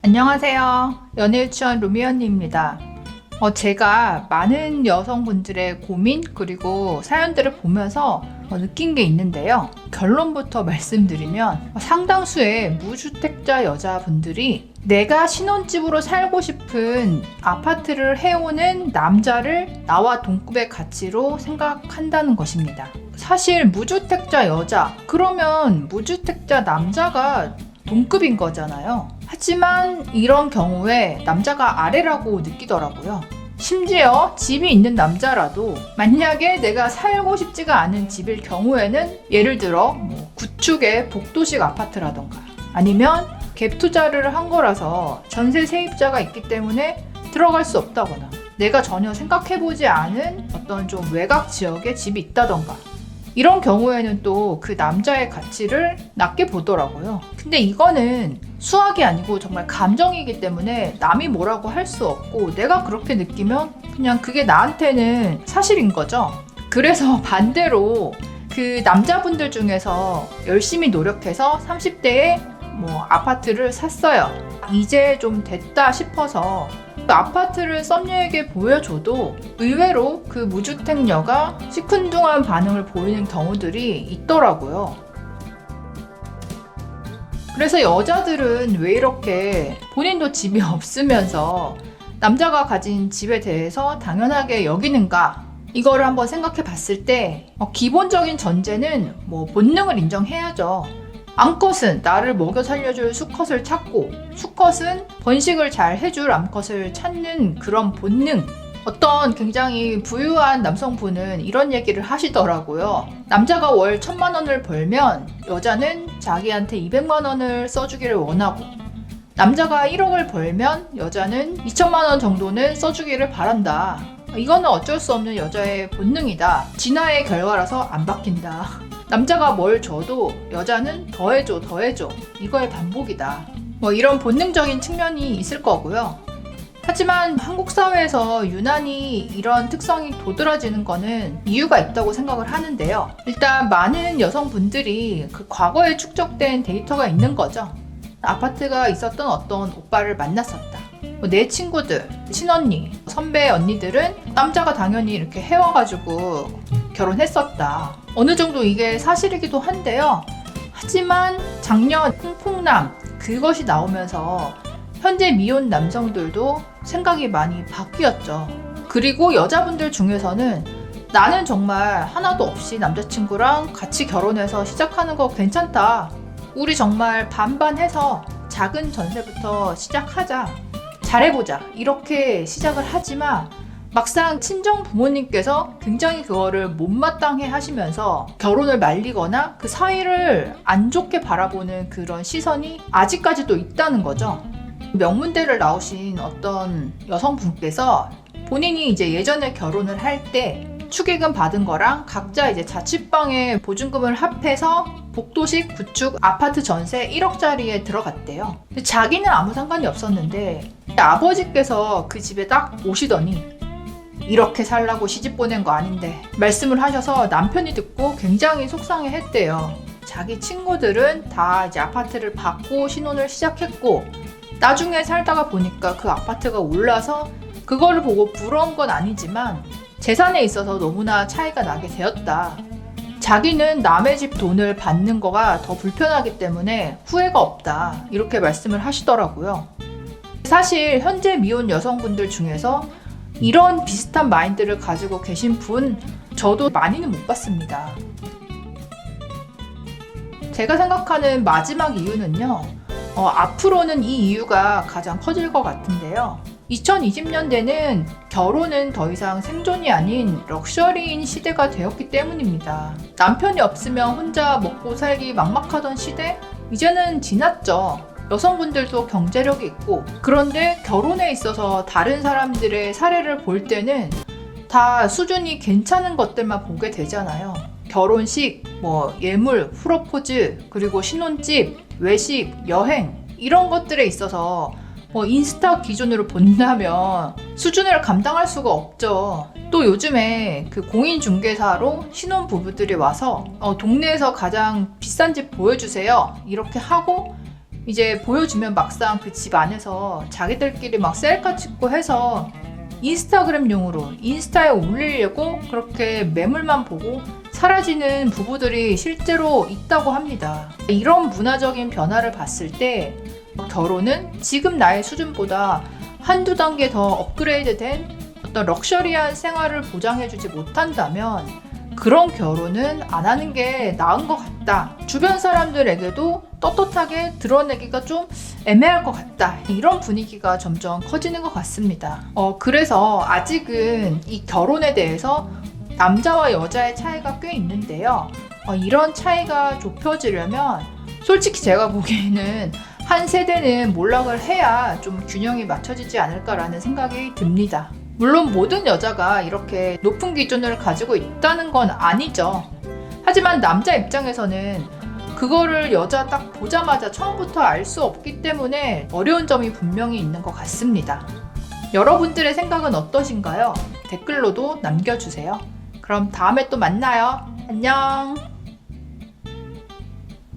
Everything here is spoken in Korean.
안녕하세요. 연애유치원 루미 언니입니다. 제가 많은 여성분들의 고민 그리고 사연들을 보면서 느낀 게 있는데요. 결론부터 말씀드리면 상당수의 무주택자 여자분들이 내가 신혼집으로 살고 싶은 아파트를 해오는 남자를 나와 동급의 가치로 생각한다는 것입니다. 사실 무주택자 여자, 그러면 무주택자 남자가 동급인 거잖아요. 하지만 이런 경우에 남자가 아래라고 느끼더라고요. 심지어 집이 있는 남자라도 만약에 내가 살고 싶지가 않은 집일 경우에는 예를 들어 구축의 복도식 아파트라던가 아니면 갭 투자를 한 거라서 전세 세입자가 있기 때문에 들어갈 수 없다거나 내가 전혀 생각해보지 않은 어떤 좀 외곽 지역에 집이 있다던가 이런 경우에는 또 그 남자의 가치를 낮게 보더라고요. 근데 이거는 수학이 아니고 정말 감정이기 때문에 남이 뭐라고 할 수 없고 내가 그렇게 느끼면 그냥 그게 나한테는 사실인 거죠. 그래서 반대로 그 남자분들 중에서 열심히 노력해서 30대에 아파트를 샀어요. 이제 좀 됐다 싶어서 그 아파트를 썸녀에게 보여줘도 의외로 그 무주택녀가 시큰둥한 반응을 보이는 경우들이 있더라고요. 그래서 여자들은 왜 이렇게 본인도 집이 없으면서 남자가 가진 집에 대해서 당연하게 여기는가? 이거를 한번 생각해 봤을 때 기본적인 전제는 본능을 인정해야죠. 암컷은 나를 먹여 살려줄 수컷을 찾고 수컷은 번식을 잘 해줄 암컷을 찾는 그런 본능. 어떤 굉장히 부유한 남성분은 이런 얘기를 하시더라고요. 남자가 월 1,000만 원을 벌면 여자는 자기한테 200만 원을 써주기를 원하고 남자가 1억을 벌면 여자는 2천만 원 정도는 써주기를 바란다. 이거는 어쩔 수 없는 여자의 본능이다. 진화의 결과라서 안 바뀐다. 남자가 뭘 줘도 여자는 더해줘 이거의 반복이다. 이런 본능적인 측면이 있을 거고요. 하지만 한국 사회에서 유난히 이런 특성이 도드라지는 거는 이유가 있다고 생각을 하는데요. 일단 많은 여성분들이 그 과거에 축적된 데이터가 있는 거죠. 아파트가 있었던 어떤 오빠를 만났었다. 내 친구들, 친언니, 선배 언니들은 남자가 당연히 이렇게 해와가지고 결혼했었다. 어느 정도 이게 사실이기도 한데요. 하지만 작년 홍콩남 그것이 나오면서 현재 미혼 남성들도 생각이 많이 바뀌었죠. 그리고 여자분들 중에서는 나는 정말 하나도 없이 남자친구랑 같이 결혼해서 시작하는 거 괜찮다. 우리 정말 반반해서 작은 전세부터 시작하자. 잘해보자. 이렇게 시작을 하지만 막상 친정 부모님께서 굉장히 그거를 못마땅해 하시면서 결혼을 말리거나 그 사이를 안 좋게 바라보는 그런 시선이 아직까지도 있다는 거죠. 명문대를 나오신 어떤 여성분께서 본인이 이제 예전에 결혼을 할 때 축의금 받은 거랑 각자 이제 자취방에 보증금을 합해서 복도식 구축 아파트 전세 1억짜리에 들어갔대요. 근데 자기는 아무 상관이 없었는데 아버지께서 그 집에 딱 오시더니 이렇게 살라고 시집 보낸 거 아닌데 말씀을 하셔서 남편이 듣고 굉장히 속상해 했대요. 자기 친구들은 다 이제 아파트를 받고 신혼을 시작했고 나중에 살다가 보니까 그 아파트가 올라서 그거를 보고 부러운 건 아니지만 재산에 있어서 너무나 차이가 나게 되었다. 자기는 남의 집 돈을 받는 거가 더 불편하기 때문에 후회가 없다. 이렇게 말씀을 하시더라고요. 사실 현재 미혼 여성분들 중에서 이런 비슷한 마인드를 가지고 계신 분 저도 많이는 못 봤습니다. 제가 생각하는 마지막 이유는요. 앞으로는 이 이유가 가장 커질 것 같은데요. 2020년대는 결혼은 더 이상 생존이 아닌 럭셔리인 시대가 되었기 때문입니다. 남편이 없으면 혼자 먹고 살기 막막하던 시대? 이제는 지났죠. 여성분들도 경제력이 있고 그런데 결혼에 있어서 다른 사람들의 사례를 볼 때는 다 수준이 괜찮은 것들만 보게 되잖아요. 결혼식, 예물, 프로포즈, 그리고 신혼집, 외식, 여행 이런 것들에 있어서 인스타 기준으로 본다면 수준을 감당할 수가 없죠. 또 요즘에 그 공인중개사로 신혼부부들이 와서 동네에서 가장 비싼 집 보여주세요 이렇게 하고 이제 보여주면 막상 그 집 안에서 자기들끼리 막 셀카 찍고 해서 인스타그램용으로 인스타에 올리려고 그렇게 매물만 보고 사라지는 부부들이 실제로 있다고 합니다. 이런 문화적인 변화를 봤을 때 결혼은 지금 나의 수준보다 한두 단계 더 업그레이드된 어떤 럭셔리한 생활을 보장해주지 못한다면 그런 결혼은 안 하는 게 나은 것 같다. 주변 사람들에게도 떳떳하게 드러내기가 좀 애매할 것 같다. 이런 분위기가 점점 커지는 것 같습니다. 그래서 아직은 이 결혼에 대해서 남자와 여자의 차이가 꽤 있는데요. 이런 차이가 좁혀지려면 솔직히 제가 보기에는 한 세대는 몰락을 해야 좀 균형이 맞춰지지 않을까라는 생각이 듭니다. 물론 모든 여자가 이렇게 높은 기준을 가지고 있다는 건 아니죠. 하지만 남자 입장에서는 그거를 여자 딱 보자마자 처음부터 알 수 없기 때문에 어려운 점이 분명히 있는 것 같습니다. 여러분들의 생각은 어떠신가요? 댓글로도 남겨주세요. 그럼 다음에 또 만나요. 안녕.